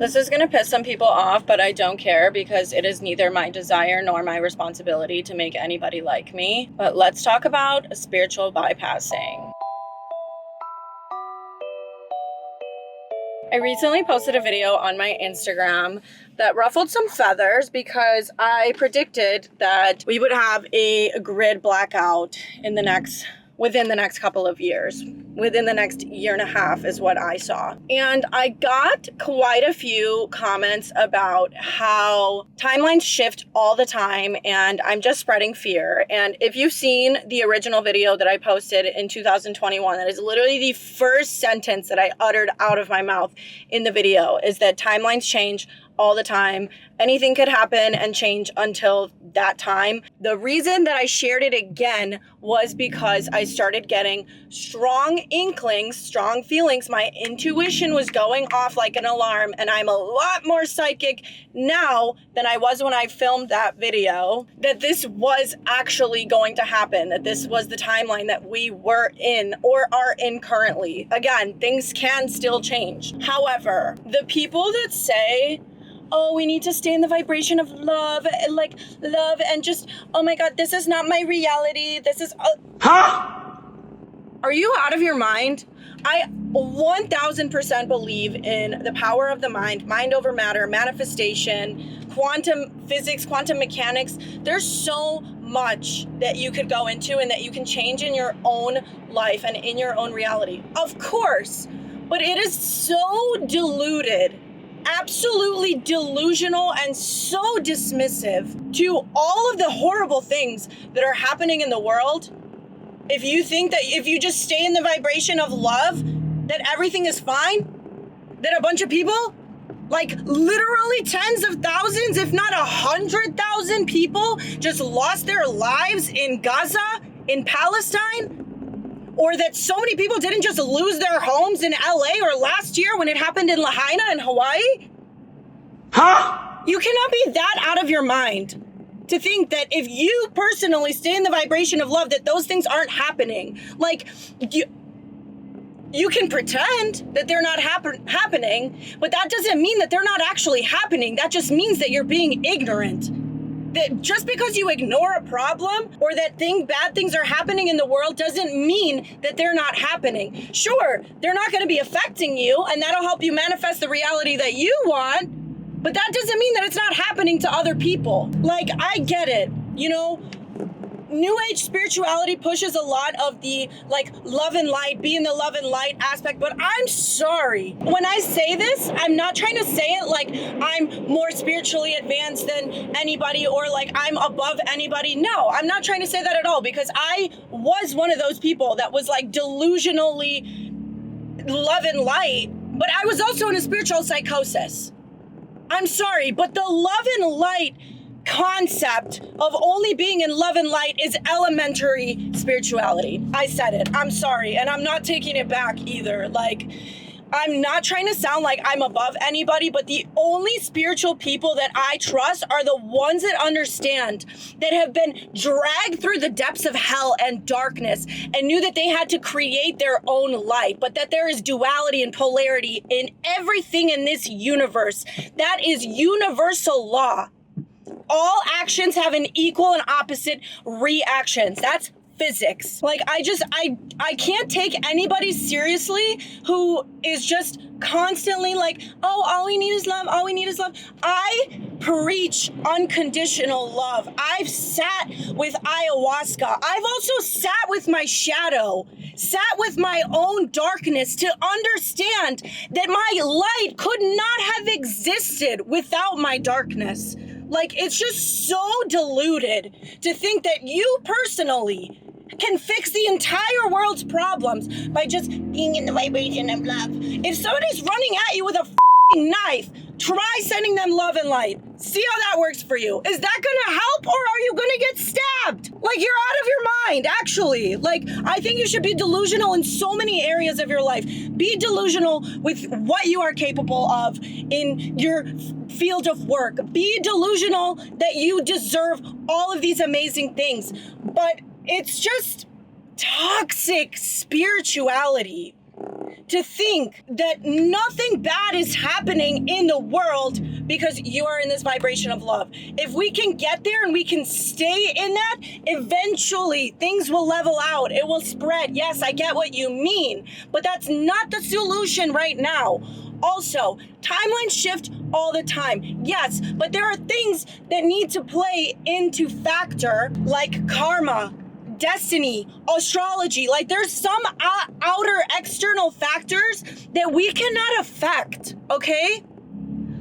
This is going to piss some people off, but I don't care because it is neither my desire nor my responsibility to make anybody like me. But let's talk about spiritual bypassing. I recently posted a video on my Instagram that ruffled some feathers because I predicted that we would have a grid blackout within the next couple of years. Within the next year and a half is what I saw. And I got quite a few comments about how timelines shift all the time and I'm just spreading fear. And if you've seen the original video that I posted in 2021, that is literally the first sentence that I uttered out of my mouth in the video, is that timelines change all the time. Anything could happen and change until that time. The reason that I shared it again was because I started getting strong inklings, strong feelings. My intuition was going off like an alarm, and I'm a lot more psychic now than I was when I filmed that video, that this was actually going to happen, that this was the timeline that we were in or are in currently. Again, things can still change. However, the people that say, oh, we need to stay in the vibration of love, like love, and just, oh my God, this is not my reality. This is, huh? Are you out of your mind? I 1000% believe in the power of the mind over matter, manifestation, quantum physics, quantum mechanics. There's so much that you could go into and that you can change in your own life and in your own reality. Of course, but it is so diluted, absolutely delusional, and so dismissive to all of the horrible things that are happening in the world. If you think that if you just stay in the vibration of love, that everything is fine, that a bunch of people, like literally tens of thousands, if not 100,000 people just lost their lives in Gaza, in Palestine, or that so many people didn't just lose their homes in LA or last year when it happened in Lahaina in Hawaii? Huh? You cannot be that out of your mind to think that if you personally stay in the vibration of love, that those things aren't happening. Like, you can pretend that they're not happening, but that doesn't mean that they're not actually happening. That just means that you're being ignorant. That just because you ignore a problem or that bad things are happening in the world doesn't mean that they're not happening. Sure, they're not going to be affecting you, and that'll help you manifest the reality that you want, but that doesn't mean that it's not happening to other people. Like, I get it, you know? New Age spirituality pushes a lot of the like love and light, be in the love and light aspect, but I'm sorry. When I say this, I'm not trying to say it like I'm more spiritually advanced than anybody or like I'm above anybody. No, I'm not trying to say that at all, because I was one of those people that was like delusionally love and light, but I was also in a spiritual psychosis. I'm sorry, but the love and light concept of only being in love and light is elementary spirituality. I said it. I'm sorry. And I'm not taking it back either. Like, I'm not trying to sound like I'm above anybody, but the only spiritual people that I trust are the ones that understand, that have been dragged through the depths of hell and darkness and knew that they had to create their own light, but that there is duality and polarity in everything in this universe. That is universal law. All actions have an equal and opposite reactions. That's physics. Like, I can't take anybody seriously who is just constantly like, oh, all we need is love, all we need is love. I preach unconditional love. I've sat with ayahuasca. I've also sat with my shadow, sat with my own darkness to understand that my light could not have existed without my darkness. Like, it's just so diluted to think that you personally can fix the entire world's problems by just being in the vibration of love. If somebody's running at you with a knife, try sending them love and light. See how that works for you. Is that gonna help, or are you gonna get stabbed? Like, you're out of your mind, actually. Like, I think you should be delusional in so many areas of your life. Be delusional with what you are capable of in your field of work. Be delusional that you deserve all of these amazing things. But it's just toxic spirituality to think that nothing bad is happening in the world because you are in this vibration of love. If we can get there and we can stay in that, eventually things will level out. It will spread. Yes, I get what you mean, but that's not the solution right now. Also, timelines shift all the time. Yes, but there are things that need to play into factor, like karma, destiny, astrology. Like there's some outer external factors that we cannot affect, okay?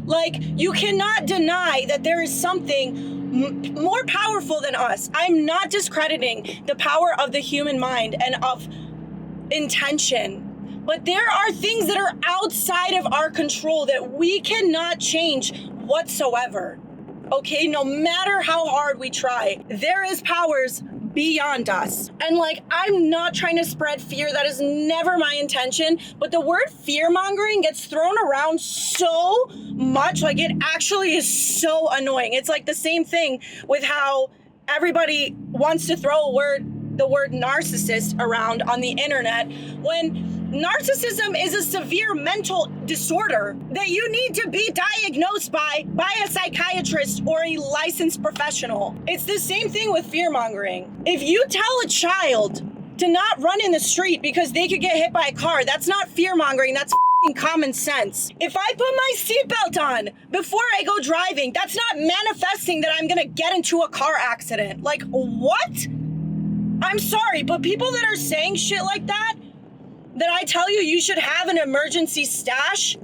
Like you cannot deny that there is something more powerful than us. I'm not discrediting the power of the human mind and of intention. But there are things that are outside of our control that we cannot change whatsoever. Okay, no matter how hard we try, there is powers beyond us. And like, I'm not trying to spread fear. That is never my intention. But the word fear-mongering gets thrown around so much. Like it actually is so annoying. It's like the same thing with how everybody wants to throw the word narcissist around on the internet when narcissism is a severe mental disorder that you need to be diagnosed by a psychiatrist or a licensed professional. It's the same thing with fear-mongering. If you tell a child to not run in the street because they could get hit by a car, that's not fear-mongering, that's common sense. If I put my seatbelt on before I go driving, that's not manifesting that I'm gonna get into a car accident. Like, what? I'm sorry, but people that are saying shit like that I tell you should have an emergency stash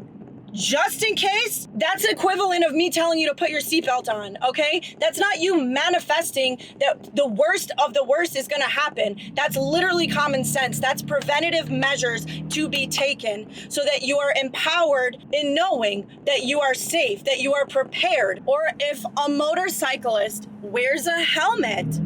just in case, that's equivalent of me telling you to put your seatbelt on, okay? That's not you manifesting that the worst of the worst is gonna happen. That's literally common sense. That's preventative measures to be taken so that you are empowered in knowing that you are safe, that you are prepared. Or if a motorcyclist wears a helmet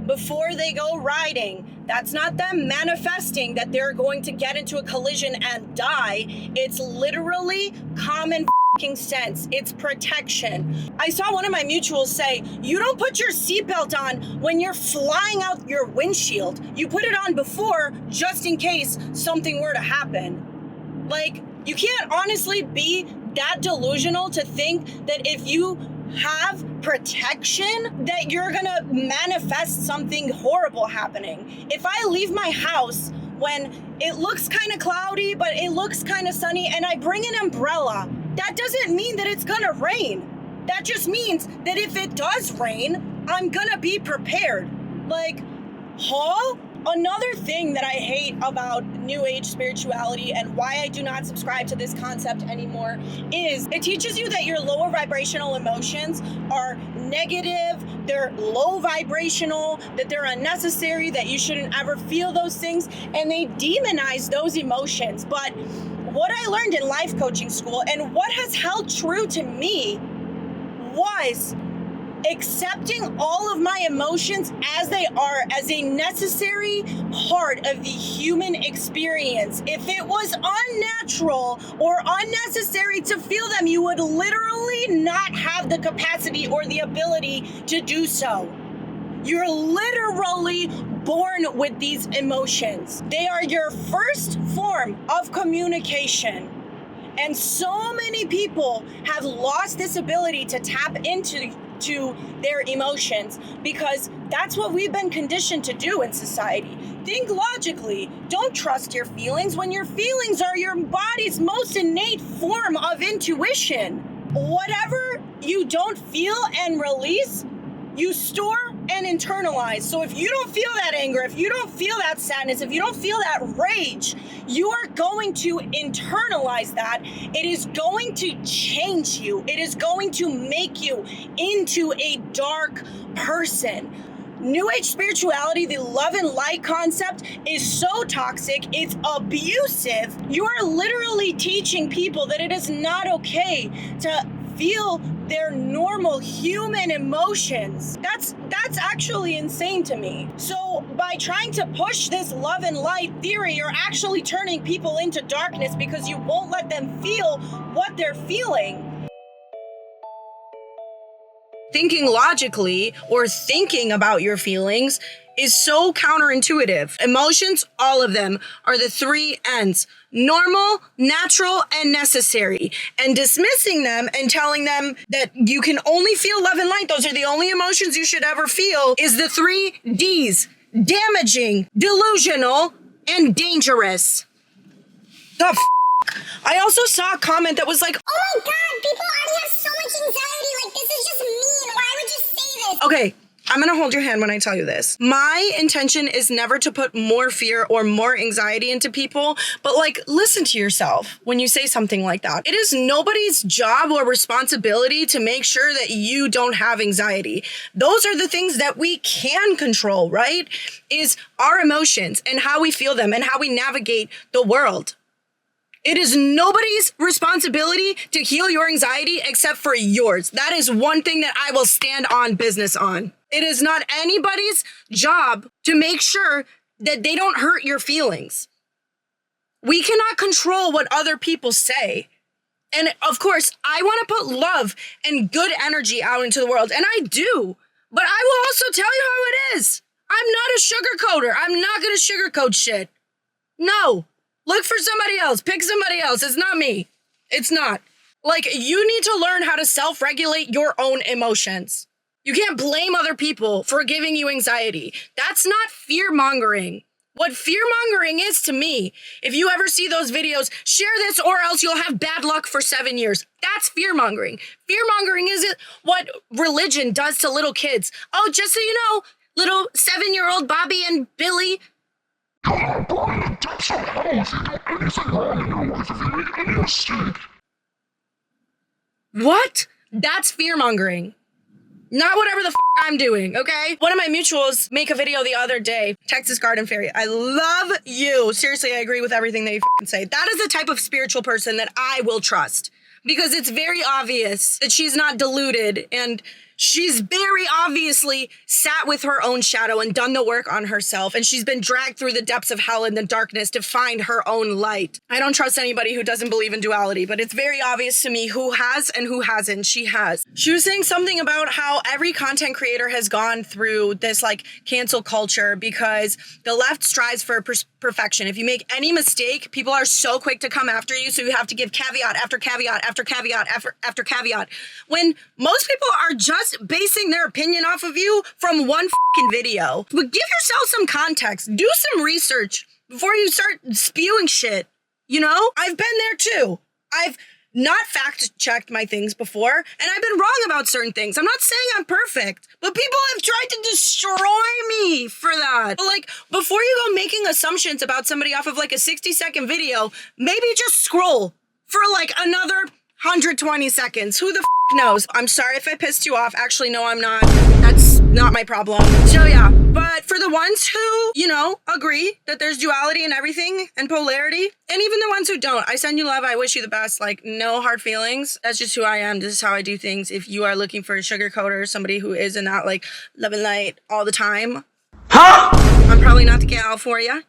before they go riding, that's not them manifesting that they're going to get into a collision and die. It's literally common sense. It's protection. I saw one of my mutuals say, you don't put your seatbelt on when you're flying out your windshield. You put it on before, just in case something were to happen. Like, you can't honestly be that delusional to think that if you have protection that you're gonna manifest something horrible happening. If I leave my house when it looks kind of cloudy but it looks kind of sunny and I bring an umbrella, that doesn't mean that it's gonna rain. That just means that if it does rain, I'm gonna be prepared. Like, huh? Another thing that I hate about New Age spirituality and why I do not subscribe to this concept anymore is it teaches you that your lower vibrational emotions are negative, they're low vibrational, that they're unnecessary, that you shouldn't ever feel those things, and they demonize those emotions. But what I learned in life coaching school and what has held true to me was accepting all of my emotions as they are, as a necessary part of the human experience. If it was unnatural or unnecessary to feel them, you would literally not have the capacity or the ability to do so. You're literally born with these emotions. They are your first form of communication. And so many people have lost this ability to tap into their emotions because that's what we've been conditioned to do in society. Think logically. Don't trust your feelings when your feelings are your body's most innate form of intuition. Whatever you don't feel and release, you store and internalize. So if you don't feel that anger, if you don't feel that sadness, if you don't feel that rage, you are going to internalize that. It is going to change you. It is going to make you into a dark person. New Age spirituality, the love and light concept, is so toxic, it's abusive. You are literally teaching people that it is not okay to feel their normal human emotions. That's actually insane to me. So by trying to push this love and light theory, you're actually turning people into darkness because you won't let them feel what they're feeling. Thinking logically or thinking about your feelings is so counterintuitive. Emotions, all of them, are the 3 N's. Normal, natural, and necessary. And dismissing them and telling them that you can only feel love and light, those are the only emotions you should ever feel, is the 3 D's. Damaging, delusional, and dangerous. The f***? I also saw a comment that was like, oh my god, people already have so much anxiety, like this is just mean, why would you say this? Okay, I'm gonna hold your hand when I tell you this. My intention is never to put more fear or more anxiety into people, but like, listen to yourself when you say something like that. It is nobody's job or responsibility to make sure that you don't have anxiety. Those are the things that we can control, right? Is our emotions and how we feel them and how we navigate the world. It is nobody's responsibility to heal your anxiety except for yours. That is one thing that I will stand on business on. It is not anybody's job to make sure that they don't hurt your feelings. We cannot control what other people say. And of course, I want to put love and good energy out into the world, and I do. But I will also tell you how it is. I'm not a sugarcoater. I'm not going to sugarcoat shit. No. Look for somebody else. Pick somebody else. It's not me. It's not. Like, you need to learn how to self-regulate your own emotions. You can't blame other people for giving you anxiety. That's not fear-mongering. What fear-mongering is to me, if you ever see those videos, share this or else you'll have bad luck for 7 years. That's fear-mongering. Fear-mongering is what religion does to little kids. Oh, just so you know, little 7-year-old Bobby and Billy, what? That's fear-mongering. Not whatever the f I'm doing, okay? One of my mutuals make a video the other day, Texas Garden Fairy. I love you. Seriously, I agree with everything that you say. That is the type of spiritual person that I will trust, because it's very obvious that she's not deluded, and she's very obviously sat with her own shadow and done the work on herself, and she's been dragged through the depths of hell and the darkness to find her own light. I don't trust anybody who doesn't believe in duality, but it's very obvious to me who has and who hasn't. She has. She was saying something about how every content creator has gone through this like cancel culture because the left strives for perfection. If you make any mistake, people are so quick to come after you, so you have to give caveat after caveat after caveat after caveat. When most people are just basing their opinion off of you from one fucking video. But give yourself some context. Do some research before you start spewing shit. You know? I've been there too. I've not fact-checked my things before, and I've been wrong about certain things. I'm not saying I'm perfect, but people have tried to destroy me for that. But like, before you go making assumptions about somebody off of like a 60-second video, maybe just scroll for like another 120 seconds. Who the knows? I'm sorry if I pissed you off. Actually, no, I'm not. That's not my problem. So yeah, but for the ones who, you know, agree that there's duality in everything and polarity, and even the ones who don't, I send you love. I wish you the best. Like, no hard feelings. That's just who I am. This is how I do things. If you are looking for a sugarcoater, somebody who is in that like love and light all the time, I'm probably not the gal for you.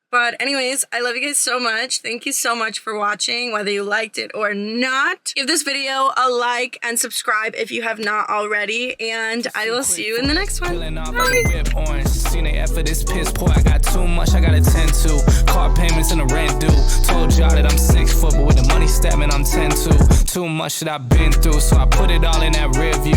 But anyways, I love you guys so much. Thank you so much for watching, whether you liked it or not. Give this video a like and subscribe if you have not already. And I will see you in the next one. Bye. Seen they effort, this piss poor. I got too much I gotta tend to. Car payments and the rent due. Told y'all that I'm 6 foot, but with the money statement I'm 10 to. Too much that I've been through, so I put it all in that rear view.